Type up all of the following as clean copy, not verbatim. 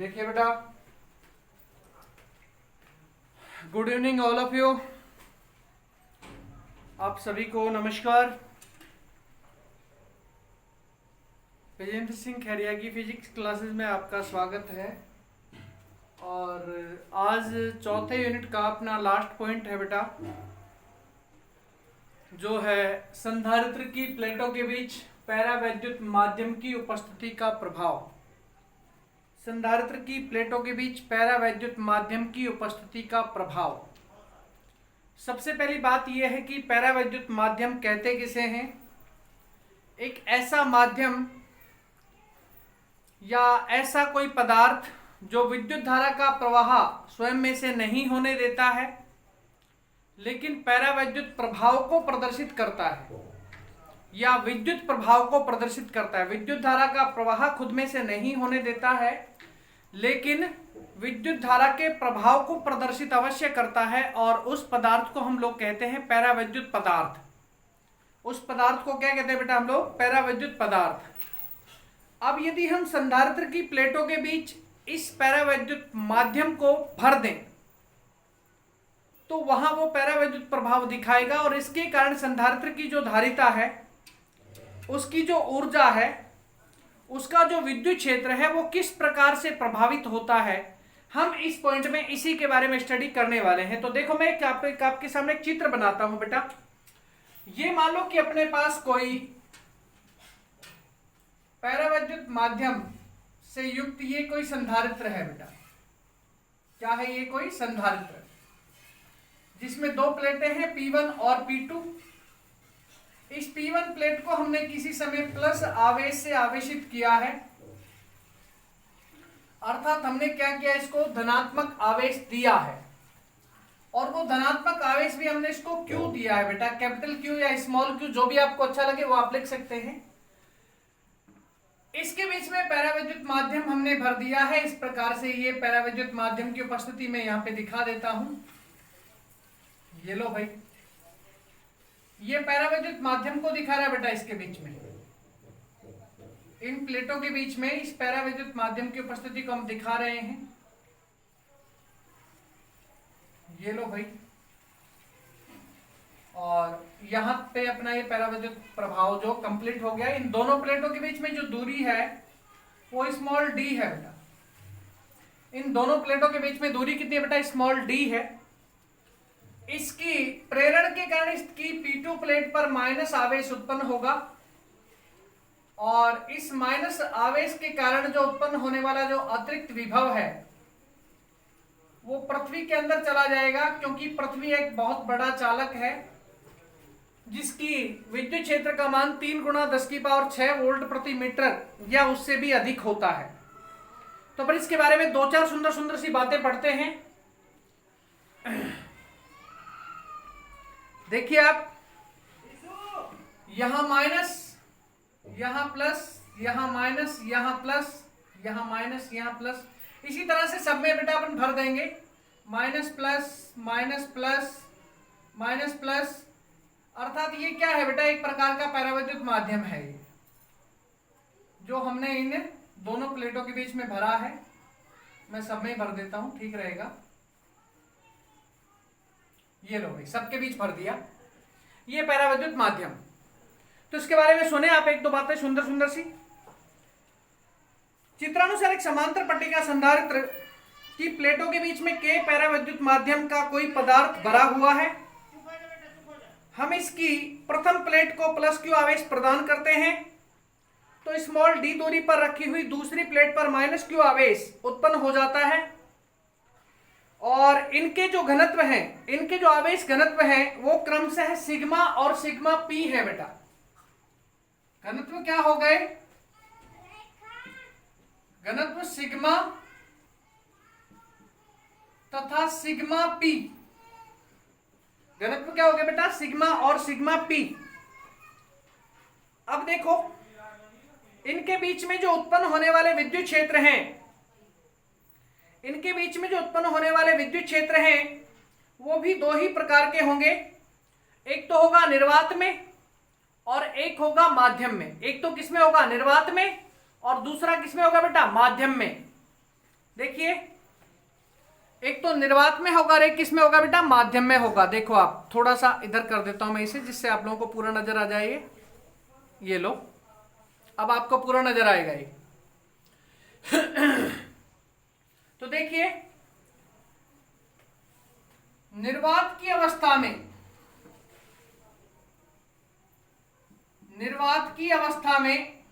देखिए बेटा, good evening all of you. आप सभी को नमस्कार। विजेंद्र सिंह खैरिया की फिजिक्स क्लासेस में आपका स्वागत है। और आज चौथे यूनिट का अपना लास्ट पॉइंट है बेटा, जो है संधारित्र की प्लेटों के बीच पैरावैद्युत माध्यम की उपस्थिति का प्रभाव। संधारित्र की प्लेटों के बीच पैरावैद्युत माध्यम की उपस्थिति का प्रभाव। सबसे पहली बात यह है कि पैरावैद्युत माध्यम कहते किसे हैं? एक ऐसा माध्यम या ऐसा कोई पदार्थ जो विद्युत धारा का प्रवाह स्वयं में से नहीं होने देता है, लेकिन पैरावैद्युत प्रभाव को प्रदर्शित करता है या विद्युत प्रभाव को प्रदर्शित करता है। विद्युत धारा का प्रवाह खुद में से नहीं होने देता है, लेकिन विद्युत धारा के प्रभाव को प्रदर्शित अवश्य करता है, और उस पदार्थ को हम लोग कहते हैं पैरावैद्युत पदार्थ। उस पदार्थ को क्या कहते हैं बेटा हम लोग? पैरावैद्युत पदार्थ। अब यदि हम संधारित्र की प्लेटों के बीच इस पैरावैद्युत माध्यम को भर दें तो वहां वो पैरावैद्युत प्रभाव दिखाएगा, और इसके कारण संधारित्र की जो धारिता है, उसकी जो ऊर्जा है, उसका जो विद्युत क्षेत्र है, वो किस प्रकार से प्रभावित होता है, हम इस पॉइंट में इसी के बारे में स्टडी करने वाले हैं। तो देखो, मैं आपके सामने एक चित्र बनाता हूं बेटा। ये मान लो कि अपने पास कोई पैरावैद्युत माध्यम से युक्त ये कोई संधारित्र है बेटा। क्या है ये? कोई संधारित्र जिसमें दो प्लेटें हैं, P1 और P2। इस P1 प्लेट को हमने किसी समय प्लस आवेश से आवेशित किया है, अर्थात हमने क्या किया, इसको धनात्मक आवेश दिया है। और वो धनात्मक आवेश भी हमने इसको Q दिया है बेटा, कैपिटल Q या स्मॉल q, जो भी आपको अच्छा लगे वो आप लिख सकते हैं। इसके बीच में पैरावैद्युत माध्यम हमने भर दिया है। इस प्रकार से ये पैरावैद्युत माध्यम की उपस्थिति में यहां पे दिखा देता हूं। ये लो भाई, ये पैरावैद्युत माध्यम को दिखा रहा है बेटा। इसके बीच में, इन प्लेटों के बीच में इस पैरावैद्युत माध्यम की उपस्थिति को हम दिखा रहे हैं। ये लो भाई, और यहां पे अपना ये पैरावैद्युत प्रभाव जो कंप्लीट हो गया। इन दोनों प्लेटों के बीच में जो दूरी है वो स्मॉल d है बेटा। इन दोनों प्लेटों के बीच में दूरी कितनी है बेटा? स्मॉल d है। इसकी प्रेरण के कारण इसकी P2 प्लेट पर माइनस आवेश उत्पन्न होगा, और इस माइनस आवेश के कारण जो उत्पन्न होने वाला जो अतिरिक्त विभव है वो पृथ्वी के अंदर चला जाएगा, क्योंकि पृथ्वी एक बहुत बड़ा चालक है जिसकी विद्युत क्षेत्र का मान 3 × 10⁶ वोल्ट प्रति मीटर या उससे भी अधिक होता है। तो पर इसके बारे में दो चार सुंदर सुंदर सी बातें पढ़ते हैं। देखिए आप, यहां माइनस, यहां प्लस, यहां माइनस, यहां प्लस, यहां माइनस, यहां प्लस, इसी तरह से सब में बेटा अपन भर देंगे। Minus plus, minus plus, minus plus, अर्थात ये क्या है बेटा? एक प्रकार का पैरावैद्युत माध्यम है ये, जो हमने इन दोनों प्लेटों के बीच में भरा है। मैं सब में भर देता हूं, ठीक रहेगा। ये लो भाई, सबके बीच भर दिया, ये पैरावैद्युत माध्यम। तो इसके बारे में सुने आप एक दो बातें सुंदर सुंदर सी। चित्रानुसार एक समांतर पट्टिका संधारित्र की प्लेटों के बीच में के पैरावैद्युत माध्यम का कोई पदार्थ भरा हुआ है। हम इसकी प्रथम प्लेट को प्लस Q आवेश प्रदान करते हैं, तो स्मॉल d दूरी पर रखी हुई दूसरी प्लेट पर माइनस Q आवेश उत्पन्न हो जाता है, और इनके जो घनत्व हैं, इनके जो आवेश घनत्व हैं, वो क्रमशः सिग्मा और सिग्मा p है बेटा। घनत्व क्या हो गए? घनत्व सिग्मा तथा सिग्मा p। घनत्व क्या हो गया बेटा? सिग्मा और सिग्मा p। अब देखो, इनके बीच में जो उत्पन्न होने वाले विद्युत क्षेत्र हैं, इनके बीच में जो उत्पन्न होने वाले विद्युत क्षेत्र हैं वो भी दो ही प्रकार के होंगे। एक तो होगा निर्वात में और एक होगा माध्यम में। एक तो किसमें होगा? निर्वात में, और दूसरा किसमें होगा बेटा? माध्यम में। देखिए एक तो निर्वात में होगा और एक किस में होगा बेटा, माध्यम में होगा। देखो आप थोड़ा सा इधर कर देता हूं मैं इसे, जिससे आप लोगों को पूरा नजर आ जाए। ये लो, अब आपको पूरा नजर आएगा ये। तो देखिए निर्वात की अवस्था में, निर्वात की अवस्था में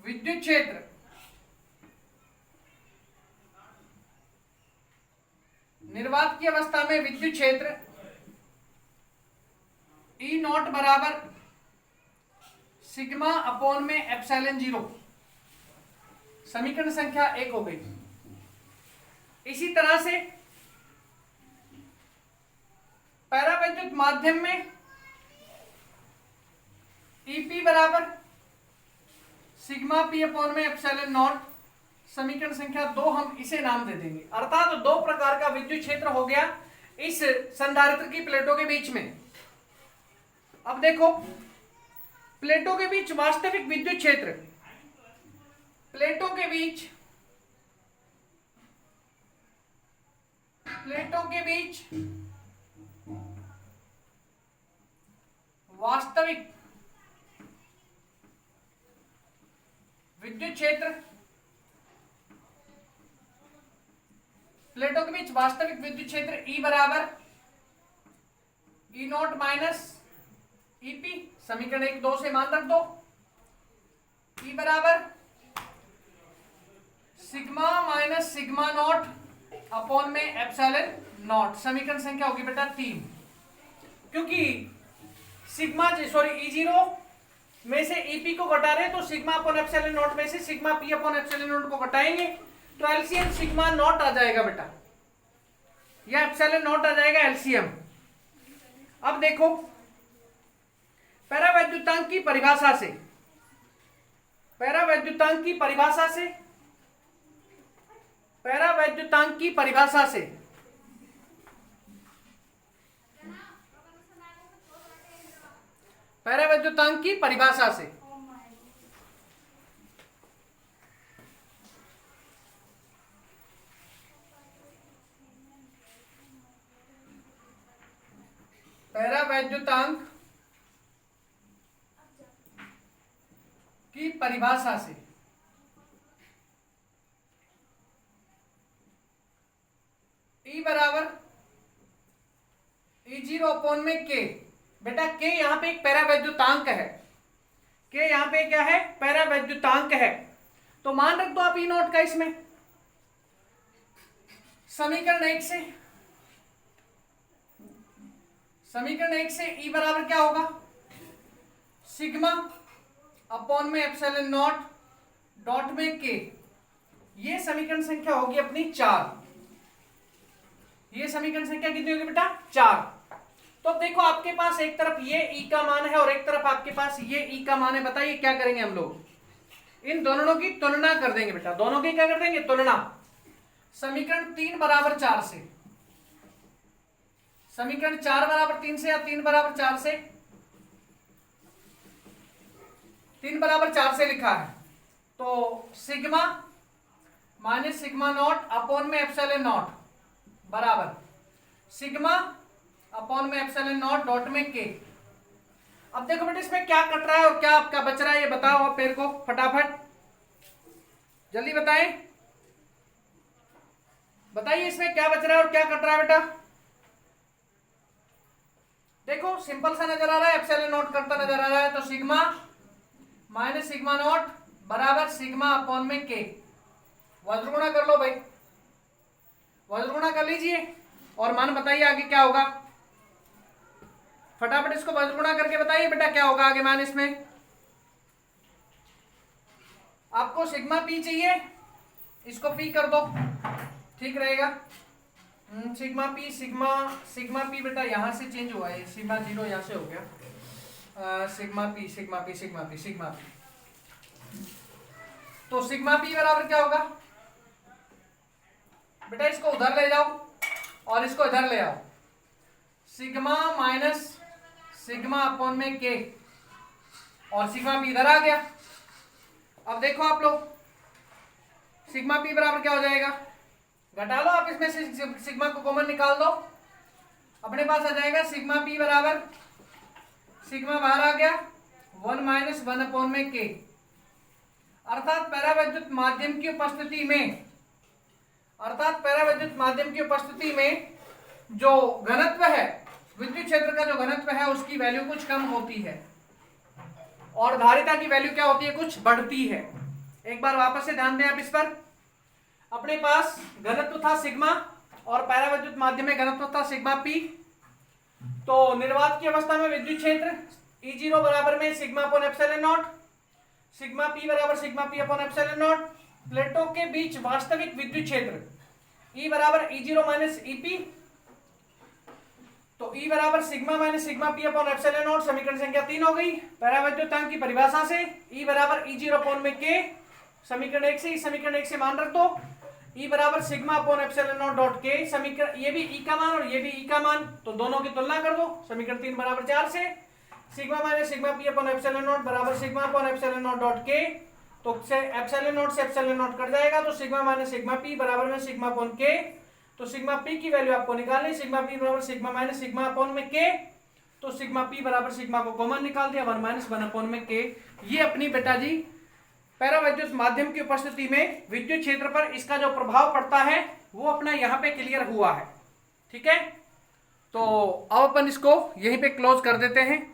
विद्युत क्षेत्र निर्वात की अवस्था में विद्युत क्षेत्र ई नॉट बराबर सिग्मा अपॉन में एप्सिलॉन 0, समीकरण संख्या 1 हो गई। इसी तरह से परावैद्युत माध्यम में ईपी बराबर सिग्मा पी अपॉन में एप्सिलॉन नॉट, समीकरण संख्या 2 हम इसे नाम दे देंगे। अर्थात तो दो प्रकार का विद्युत क्षेत्र हो गया इस संधारित्र की प्लेटों के बीच में। अब देखो प्लेटों के बीच वास्तविक विद्युत क्षेत्र, प्लेटों के बीच वास्तविक विद्युत क्षेत्र, प्लेटों के बीच वास्तविक विद्युत क्षेत्र E बराबर ई नॉट माइनस ईपी, समीकरण 1 2 से मान रख दो। E बराबर sigma minus sigma not upon में एप्सिलॉन नॉट, समीकरण संख्या होगी बेटा 3। क्योंकि सिग्मा E0 में से ईपी को घटा रहे तो सिग्मा अपॉन एप्सिलॉन नॉट में से sigma P upon epsilon not को घटाएंगे तो एलसीएम सिग्मा नॉट आ जाएगा बेटा, या एप्सिलॉन नॉट आ जाएगा एलसीएम। अब देखो परावैद्युतांक की परिभाषा से, परावैद्युतांक की परिभाषा से, परावैद्युतांक की परिभाषा से परावैद्युतांक की परिभाषा से परावैद्युतांक की परिभाषा से E बराबर E0 अपॉन में K। बेटा K यहां पे एक परावैद्युतांक है, K यहां पे क्या है, परावैद्युतांक है। तो मान रख दो आप E नॉट का इसमें, समीकरण 1 से, समीकरण 1 से E बराबर क्या होगा, सिग्मा अपॉन में एप्सिलॉन नॉट डॉट में K। ये समीकरण संख्या होगी अपनी 4। ये समीकरण संख्या कितनी होगी बेटा, 4। तो अब देखो आपके पास एक तरफ ये E का मान है और एक तरफ आपके पास ये E का मान है। बताइए क्या करेंगे हम लोग, इन दोनों की तुलना कर देंगे बेटा। दोनों की क्या कर देंगे, तुलना। समीकरण 3 बराबर 4 से, समीकरण 4 बराबर 3 से या 3 बराबर 4 से, 3 बराबर 4 से लिखा है। तो sigma minus sigma not upon में एप्सिलॉन नॉट बराबर सिग्मा अपॉन में एप्सिलॉन नॉट डॉट में K। अब देखो बेटा इसमें क्या कट रहा है और क्या आपका बच रहा है, ये बताओ आप मेरे को फटाफट, जल्दी बताएं, बताइए इसमें क्या बच रहा है और क्या कट रहा है बेटा। देखो सिंपल सा नजर आ रहा है, एप्सिलॉन नॉट करता नजर आ रहा है। तो सिग्मा माइनस सिग्मा नॉट बराबर सिग्मा अपॉन में K। वज्रगुणा कर लो भाई, वज्रगुणा कर लीजिए और मान बताइए आगे क्या होगा। फटाफट इसको वज्रगुणा करके बताइए बेटा क्या होगा आगे मान। इसमें आपको सिग्मा पी चाहिए, इसको पी कर दो, ठीक रहेगा। सिग्मा पी, सिग्मा पी बेटा यहां से चेंज हुआ है, सिग्मा 0 यहां से हो गया। Sigma P sigma P sigma P sigma P, तो सिग्मा पी बराबर क्या होगा बेटा, इसको उधर ले जाओ और इसको इधर ले आओ। सिग्मा माइनस सिग्मा अपॉन में K और सिग्मा पी इधर आ गया। अब देखो आप लोग, सिग्मा पी बराबर क्या हो जाएगा, घटा लो आप इसमें से सिग्मा को कॉमन निकाल दो, अपने पास आ जाएगा सिग्मा पी बराबर, सिग्मा बाहर आ गया 1 - 1 अपॉन में के, अर्थात परावैद्युत माध्यम की उपस्थिति में, जो घनत्व है, विद्युत क्षेत्र का जो घनत्व है उसकी वैल्यू कुछ कम होती है और धारिता की वैल्यू क्या होती है, कुछ बढ़ती है। एक बार वापस से ध्यान दें आप इस पर, अपने पास घनत्व था सिग्मा और परावैद्युत माध्यम में घनत्व था सिग्मा पी। तो निर्वात की अवस्था में विद्युत क्षेत्र E0 बराबर में sigma upon epsilon naught, sigma P बराबर sigma P upon epsilon naught. प्लेटों के बीच वास्तविक विद्युत क्षेत्र E बराबर E0 माइनस EP, तो E बराबर sigma minus sigma P upon epsilon naught, समीकरण संख्या 3 हो गई। परावैद्युतांक की परिभाषा से E बराबर E0 अपॉन में K, समीकरण 1 से, इस समीकरण 1 से मान रख दो, E बराबर sigma upon epsilon naught dot K, समीकरण ये भी E का मान और ये भी E का मान, तो दोनों की तुलना कर दो, समीकरण 3 बराबर 4 से, sigma minus sigma P upon epsilon naught बराबर sigma upon epsilon naught dot K, तो से एप्सिलॉन नॉट कट जाएगा, तो सिग्मा माइनस सिग्मा पी बराबर में सिग्मा अपॉन K, तो सिग्मा पी की वैल्यू आपको निकालनी, सिग्मा पी बराबर सिग्मा माइनस सिग्मा अपॉन में K, तो सिग्मा पी बराबर सिग्मा को कॉमन निकाल दिया 1 - 1 अपॉन में K। ये अपनी बेटा जी परावैद्युत माध्यम की उपस्थिति में विद्युत क्षेत्र पर इसका जो प्रभाव पड़ता है वो अपना यहाँ पे क्लियर हुआ है। ठीक है, तो अब अपन इसको यहीं पे क्लोज कर देते हैं।